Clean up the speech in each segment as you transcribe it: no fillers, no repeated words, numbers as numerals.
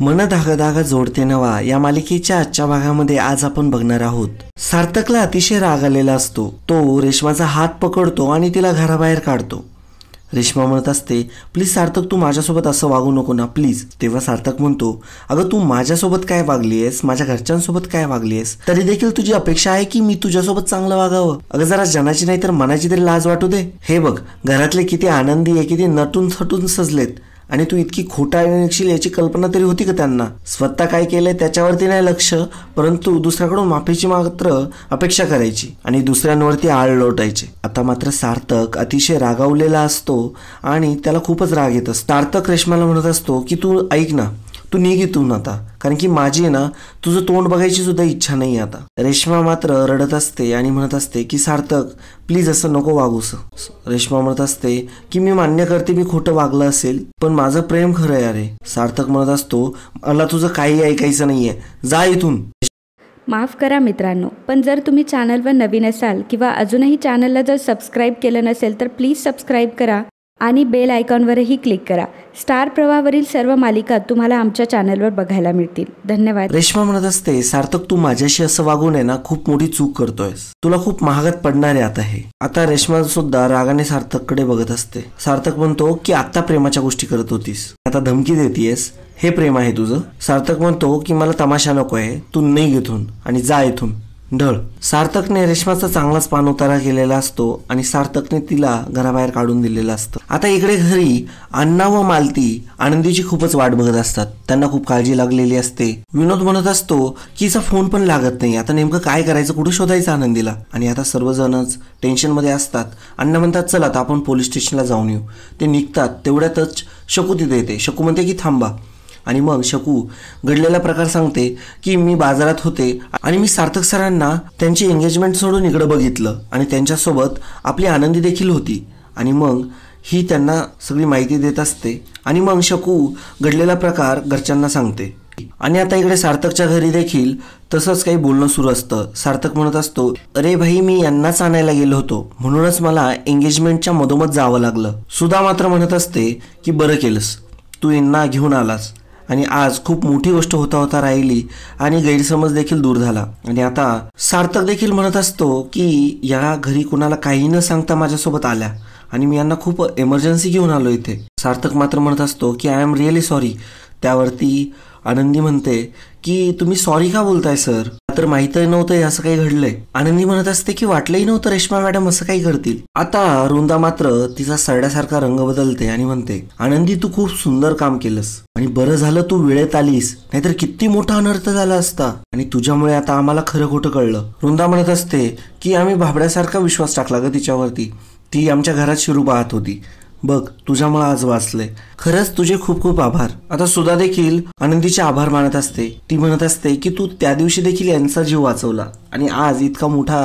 मन धागा धागा जोडते नवा या मालिकेच्या आजच्या भागामध्ये आज आपण बघणार आहोत. सार्थकला अतिशय राग आलेला असतो. तो रेश्माचा हात पकडतो आणि तिला घराबाहेर काढतो. रेश्मा म्हणत असते, प्लीज सार्थक, तू माझ्यासोबत असं वागू नको ना प्लीज. तेव्हा सार्थक म्हणतो, अगं तू माझ्यासोबत काय वागली आहेस, माझ्या घरच्यांसोबत काय वागली आहेस, तरी देखील तुझी अपेक्षा आहे की मी तुझ्यासोबत चांगलं वागावं. अगं जरा जनाची नाही तर मनाची तरी लाज वाटू दे. हे बघ, घरातले किती आनंदी आहे, किती नटून थटून सजलेत आणि तू इतकी खोटारडी निघशील याची कल्पना तरी होती का त्यांना? स्वतः काय केलंय त्याच्यावरती नाही लक्ष, परंतु दुसऱ्याकडून माफीची मात्र अपेक्षा करायची आणि दुसऱ्यांवरती आळ लोटायची. आता मात्र सार्थक अतिशय रागावलेला असतो आणि त्याला खूपच राग येत असतो. सार्थक रेश्माला म्हणत असतो की तू ऐक ना, तू निघ इथून आता, कारण की माझी ना तुझं तोंड बघायची सुद्धा इच्छा नाही आता. रेश्मा मात्र रडत असते आणि म्हणत असते की सार्थक प्लीज असं नको वागूस. रेश्मा म्हणत असते की मी मान्य करते मी खोटं वागलं असेल, पण माझं प्रेम खरं आहे अरे. सार्थक म्हणत असतो मला तुझं काही ऐकायचं नाहीये, जा इथून. माफ करा मित्रांनो, पण जर तुम्ही चॅनलवर नवीन असाल किंवा अजूनही चॅनलला जर सबस्क्राईब केलं नसेल तर प्लीज सबस्क्राईब करा आणि बेल आयकॉनवरही क्लिक करा. स्टार प्रवाहावरील सर्व मालिका तुम्हाला आमच्या चॅनलवर बघायला मिळतील. धन्यवाद. रेश्मा म्हणत असते, सार्थक तू माझ्याशी असं वागून आहे ना खूप मोठी चूक करतोयस, तुला खूप महागात पडणार आहे आता हे. आता रेश्मा सुद्धा रागाने सार्थककडे बघत असते. सार्थक म्हणतो की आता प्रेमाच्या गोष्टी करत होतीस, आता धमकी देतीयस, हे प्रेम आहे तुझं? सार्थक म्हणतो की मला तमाशा नको आहे, तू नाही इथून आणि जा इथून ढळ. सार्थकने रेश्माचा चांगलाच पान उतारा केलेला असतो आणि सार्थकने तिला घराबाहेर काढून दिलेलं असतं. आता इकडे घरी अण्णा व मालती आनंदीची खूपच वाट बघत असतात. त्यांना खूप काळजी लागलेली असते. विनोद म्हणत असतो की हिचा फोन पण लागत नाही, आता नेमकं काय करायचं, कुठे शोधायचं आनंदीला. आणि आता सर्वजणच टेन्शनमध्ये असतात. अण्णा म्हणतात चल आता आपण पोलीस स्टेशनला जाऊन येऊ. ते निघतात. तेवढ्यातच शकू तिथे येते. शकू म्हणते की थांबा. आणि मग शकू घडलेला प्रकार सांगते की मी बाजारात होते आणि मी सार्थक सरांना त्यांची एंगेजमेंट सोडून इकडं बघितलं आणि त्यांच्यासोबत आपली आनंदी देखील होती. आणि मग ही त्यांना सगळी माहिती देत असते आणि मग शकू घडलेला प्रकार घरच्यांना सांगते. आणि आता इकडे सार्थकच्या घरी देखील तसंच काही बोलणं सुरू असतं. सार्थक म्हणत असतो, अरे भाई मी यांनाच आणायला गेलो होतो, म्हणूनच मला एंगेजमेंटच्या मधोमध जावं लागलं. सुधा मात्र म्हणत असते की बरं केलंस, तू यांना घेऊन आलास आणि आज खूप मोठी गोष्ट होता होता राहिली आणि गैरसमज देखील दूर झाला. आणि आता सार्थक देखील म्हणत असतो की या घरी कुणाला काही न सांगता माझ्यासोबत आल्या आणि मी यांना खूप एमर्जन्सी घेऊन आलो इथे. सार्थक मात्र म्हणत असतो की आय एम रिअली सॉरी. त्यावरती आनंदी म्हणते की तुम्ही सॉरी का बोलताय सर, तर माहीतही नव्हतं असं काही घडलंय. आनंदी म्हणत असते की वाटलंही नव्हतं रेश्मा मॅडम असं काही करतील. आता वृंदा मात्र तिचा सरड्यासारखा रंग बदलते आणि म्हणते, आनंदी तू खूप सुंदर काम केलंस आणि बरं झालं तू वेळेत आलीस, नाहीतर किती मोठा अनर्थ झाला असता आणि तुझ्यामुळे आता आम्हाला खरं खोटं कळलं. वृंदा म्हणत असते की आम्ही भाबड्यासारखा विश्वास टाकला ग तिच्यावरती, ती आमच्या घरात शिरू पाहत होती, बघ तुझ्यामुळे आज वाचले, खरंच तुझे खूप खूप आभार. आता सुधा देखील आनंदीचे आभार मानत असते. ती म्हणत असते की तू त्या दिवशी देखील यांचा जीव वाचवला आणि आज इतका मोठा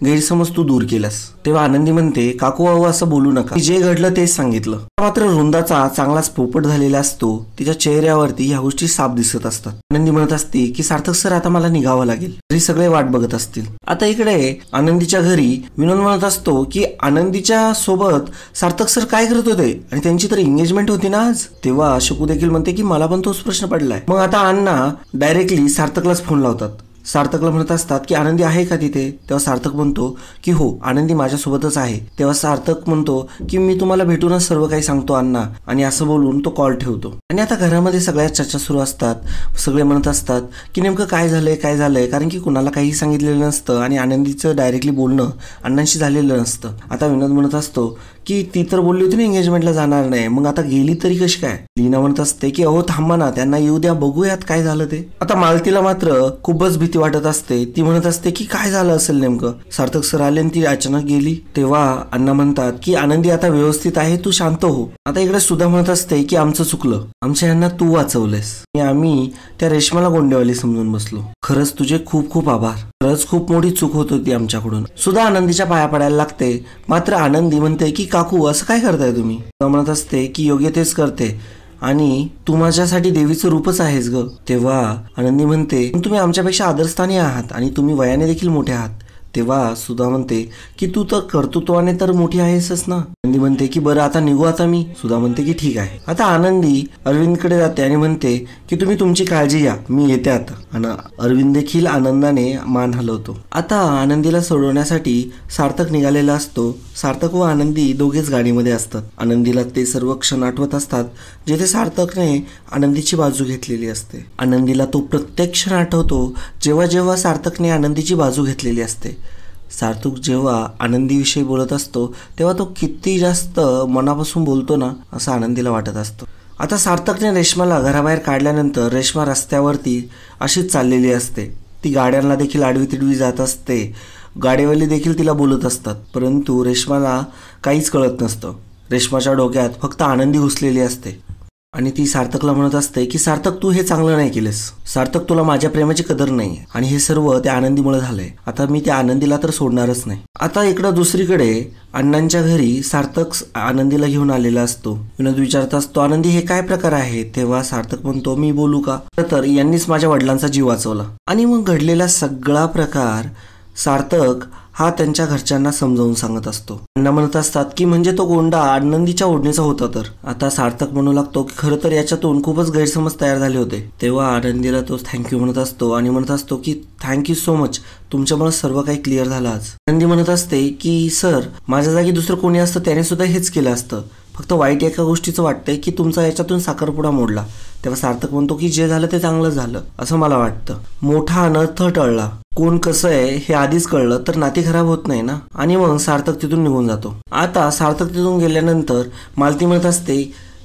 गैरसमज तू दूर केलास. तेव्हा आनंदी म्हणते, काकू भाऊ असं बोलू नका, जे घडलं तेच सांगितलं. मात्र वृंदाचा चांगलाच पोपट झालेला असतो. तिच्या चेहऱ्यावरती ह्या गोष्टी साफ दिसत असतात. आनंदी म्हणत असते की सार्थक सर आता मला निघावं लागेल, तरी सगळे वाट बघत असतील. आता इकडे आनंदीच्या घरी विनोद म्हणत असतो की आनंदीच्या सोबत सार्थक सर काय करत होते आणि त्यांची तर एंगेजमेंट होती ना आज. तेव्हा शकू देखील म्हणते की मला पण तोच प्रश्न पडलाय. मग आता अण्णा डायरेक्टली सार्थकलाच फोन लावतात. सार्थकला म्हणत असतात की आनंदी आहे का तिथे. तेव्हा सार्थक म्हणतो की हो आनंदी माझ्यासोबतच आहे. तेव्हा सार्थक म्हणतो की मी तुम्हाला भेटूनच सर्व काही सांगतो अण्णा, आणि असं बोलून तो कॉल ठेवतो. आणि आता घरामध्ये सगळ्या चर्चा सुरू असतात. सगळे म्हणत असतात की नेमकं काय झालंय, कारण की कुणाला काही सांगितलेलं नसतं आणि आनंदीचं डायरेक्टली बोलणं अण्णांशी झालेलं नसतं. आता विनोद म्हणत असतो की ती तर बोलली होती ना एंगेजमेंटला जाणार नाही, मग आता गेली तरी कशी काय. लीना म्हणत असते की अहो थांबा ना, त्यांना येऊ द्या, बघूयात काय झालं ते. आता मालतीला मात्र खूपच भीती वाटत असते. ती म्हणत असते की काय झालं असेल नेमकं, सार्थक सर आले आणि ती अचानक गेली. तेव्हा अण्णा म्हणतात की आनंदी आता व्यवस्थित आहे, तू शांत हो. आता इकडे सुद्धा म्हणत असते की आमचं चुकलं, आमच्या यांना तू वाचवलेस आणि आम्ही त्या रेश्माला गोंडेवाली समजून बसलो, खरंच तुझे खूप खूप आभार, खरंच खूप मोठी चूक होत होती आमच्याकडून. सुद्धा आनंदीच्या पाया पडायला लागते. मात्र आनंदी म्हणते की काकू असं काय करताय तुम्ही. म्हणत असते की योग्य तेच करते आणि तू माझ्यासाठी देवीचं रूपच आहेस ग. तेव्हा आनंदी म्हणते तुम्ही आमच्यापेक्षा आदरस्थानी आहात आणि तुम्ही वयाने देखील मोठे आहात, तेव्हा सुधा म्हणते की तू तर कर्तृत्वाने तर मोठी आहेसच ना. आनंदी म्हणते की बरं आता निघू आता मी. सुधा म्हणते की ठीक आहे. आता आनंदी अरविंदकडे जाते आणि म्हणते की तुम्ही तुमची काळजी घ्या, मी येते आता. आणि अरविंद देखील आनंदाने मान हलवतो. आता आनंदीला सोडवण्यासाठी सार्थक निघालेला असतो. सार्थक व आनंदी दोघेच गाडीमध्ये असतात. आनंदीला ते सर्व क्षण आठवत असतात जेथे सार्थकने आनंदीची बाजू घेतलेली असते. आनंदीला तो प्रत्येक क्षण आठवतो जेव्हा जेव्हा सार्थकने आनंदीची बाजू घेतलेली असते. सार्थक जेव्हा आनंदीविषयी बोलत असतो तेव्हा तो किती जास्त मनापासून बोलतो ना असं आनंदीला वाटत असतो. आता सार्थकने रेश्माला घराबाहेर काढल्यानंतर रेश्मा रस्त्यावरती अशीच चाललेली असते. ती गाड्यांना देखील आडवी तिडवी जात असते. गाडीवाले देखील तिला बोलत असतात, परंतु रेश्माला काहीच कळत नसतं. रेश्माच्या डोक्यात फक्त आनंदी घुसलेली असते आणि ती सार्थकला म्हणत असते की सार्थक तू हे चांगलं नाही केलंस. सार्थक तुला माझ्या प्रेमाची कदर नाही आणि हे सर्व त्या आनंदीमुळे झालंय. आता मी त्या आनंदीला तर सोडणारच नाही. आता इकडं दुसरीकडे अण्णांच्या घरी सार्थक आनंदीला घेऊन आलेला असतो. विनोद विचारत असतो आनंदी हे काय प्रकार आहे. तेव्हा सार्थक म्हणतो मी बोलू का, तर यांनीच माझ्या वडिलांचा जीव वाचवला. आणि मग घडलेला सगळा प्रकार सार्थक हा त्यांच्या घरच्यांना समजावून सांगत असतो. अण्णा म्हणत असतात की म्हणजे तो गोंडा आनंदीच्या ओढणीचा होता. तर आता सार्थक म्हणू लागतो की खरं तर याच्यातून खूपच गैरसमज तयार झाले होते. तेव्हा आनंदीला तो थँक्यू म्हणत असतो आणि म्हणत असतो की थँक्यू सो मच, तुमच्यामुळे सर्व काही क्लिअर झालं आज. आनंदी म्हणत असते की सर माझ्या जागी दुसरं कोणी असतं त्याने सुद्धा हेच केलं असतं. फक्त वाईट एका गोष्टीचं वाटतंय की तुमचा याच्यातून साखरपुडा मोडला. तेव्हा सार्थक म्हणतो की जे झालं ते चांगलं झालं असं मला वाटतं. मोठा अनर्थ टळला. कोण कसं आहे हे आधीच कळलं तर नाती खराब होत नाही ना. आणि मग सार्थक तिथून निघून जातो. आता सार्थक तिथून गेल्यानंतर मालती म्हणत असते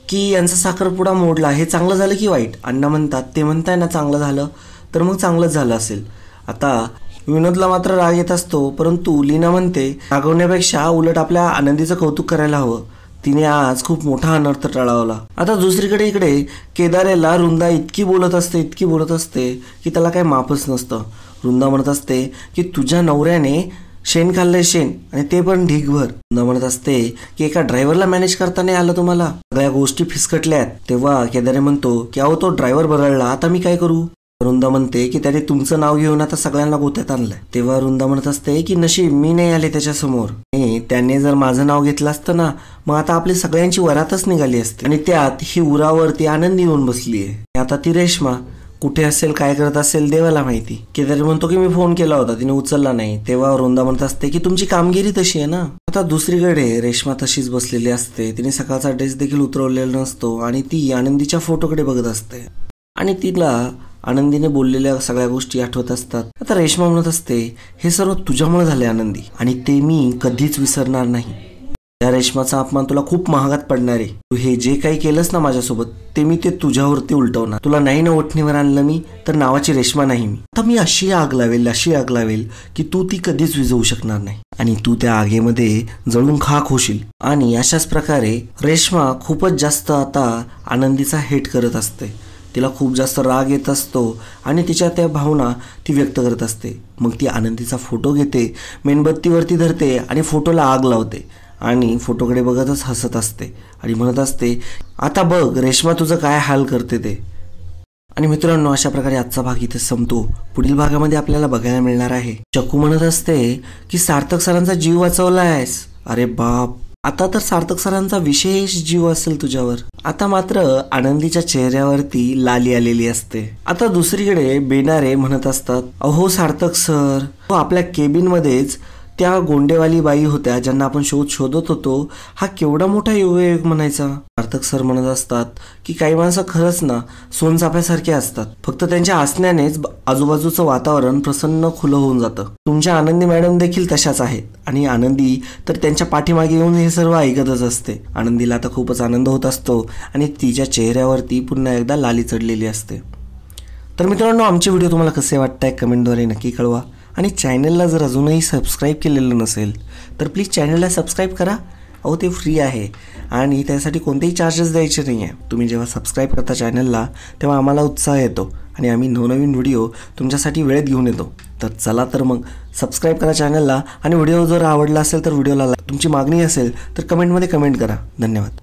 की यांचा साखरपुडा मोडला हे चांगलं झालं की वाईट. अण्णा म्हणतात ते म्हणताय ना चांगलं झालं, तर मग चांगलंच झालं असेल. आता विनोदला मात्र राग येत असतो, परंतु लीना म्हणते रागवण्यापेक्षा उलट आपल्या आनंदीचं कौतुक करायला हवं. तिने आज खूप मोठा अनर्थ टळवला. आता दुसरीकडे इकडे केदारेला वृंदा इतकी बोलत असते की त्याला काही माफच नसतं. वृंदा म्हणत असते की तुझ्या नवऱ्याने शेण खाल्लंय, शेण, आणि ते पण ढीगभर. वृंदा म्हणत असते की एका ड्रायव्हरला मॅनेज करता नाही आलं तुम्हाला, सगळ्या गोष्टी फिसकटल्यात. तेव्हा केदारे म्हणतो की अहो तो ड्रायव्हर बदलला, आता मी काय करू. वृंदा म्हणते की त्याने तुमचं नाव घेऊन आता सगळ्यांना गोत्यात आणलंय. तेव्हा वृंदा म्हणत असते की नशीब मी नाही आले त्याच्यासमोर. त्याने जर माझं नाव घेतलं असतं ना मग आता आपली सगळ्यांची वरातच निघाली असते. आणि त्यात ही उरावरती आनंदी येऊन बसलीये. आता ती रेश्मा कुठे असेल, काय करत असेल, देवाला माहिती. केदार म्हणतो की मी फोन केला होता, तिने उचलला नाही. तेव्हा वृंदा म्हणत असते की तुमची कामगिरी तशी आहे ना. आता दुसरीकडे रेश्मा तशीच बसलेली असते. तिने सकाळचा ड्रेस देखील उतरवलेला नसतो आणि ती आनंदीच्या फोटोकडे बघत असते आणि तिला आनंदीने बोललेल्या सगळ्या गोष्टी आठवत असतात. आता रेश्मा म्हणत असते हे सर्व तुझ्यामुळे झाले आनंदी, आणि ते मी कधीच विसरणार नाही. त्या रेश्माचा अपमान तुला खूप महागात पडणार आहे. तू हे जे काही केलंस ना माझ्यासोबत ते मी ते तुझ्यावरती उलटवणार. तुला नाही ना ओठणीवर आणलं मी तर नावाची रेश्मा नाही मी. आता मी अशी आग लावेल की तू ती कधीच विझवू शकणार नाही आणि तू त्या आगीमध्ये जळून खाक होशील. आणि अशाच प्रकारे रेश्मा खूपच जास्त आता आनंदीचा हेट करत असते. तिला खूप जास्त राग येत असतो आणि तिच्या त्या भावना ती व्यक्त करत असते. मग ती आनंदीचा फोटो घेते, मेणबत्तीवरती धरते आणि फोटोला आग लावते आणि फोटोकडे बघतच हसत असते आणि म्हणत असते आता बघ रेश्मा तुझं काय हाल करते ते. आणि मित्रांनो अशा प्रकारे आजचा भाग इथे संपतो. पुढील भागामध्ये आपल्याला बघायला मिळणार आहे चकू म्हणत असते की सार्थक सरांचा जीव वाचवलायस. अरे बाप, आता तर सार्थक सरांचा विशेष जीव असेल तुझ्यावर. आता मात्र आनंदीच्या चेहऱ्यावरती लाली आलेली असते. आता दुसरीकडे बेनारे म्हणत असतात अहो सार्थक सर, तो आपल्या केबिनमध्येच त्या गोंडेवाली बाई होत्या ज्यांना आपण शोधत होतो, हा केवढा मोठा योगायोग म्हणायचा. सार्थक सर म्हणत असतात की काही माणसं खरंच ना सोनचाफ्यासारखे असतात, फक्त त्यांच्या हसण्यानेच आजूबाजूचं वातावरण प्रसन्न खुलं होऊन जातं. तुमच्या आनंदी मॅडम देखील तशाच आहेत आणि आनंदी तर त्यांच्या पाठीमागे येऊन हे सर्व ऐकतच असते. आनंदीला आता खूपच आनंद होत असतो आणि तिच्या चेहऱ्यावरती पुन्हा एकदा लाली चढलेली असते. तर मित्रांनो आमचे व्हिडिओ तुम्हाला कसे वाटताय कमेंटद्वारे नक्की कळवा. आणि चॅनलला जर अजूनही सबस्क्राईब केलेलं नसेल तर प्लीज चॅनलला सबस्क्राईब करा. अहो ते फ्री आहे आणि त्यासाठी कोणतेही चार्जेस द्यायचे नाही आहे. तुम्ही जेव्हा सबस्क्राईब करता चॅनलला तेव्हा आम्हाला उत्साह येतो आणि आम्ही नवनवीन व्हिडिओ तुमच्यासाठी वेळेत घेऊन येतो. तर चला तर मग सबस्क्राईब करा चॅनलला आणि व्हिडिओ जर आवडला असेल तर व्हिडिओला तुमची मागणी असेल तर कमेंटमध्ये कमेंट करा. धन्यवाद.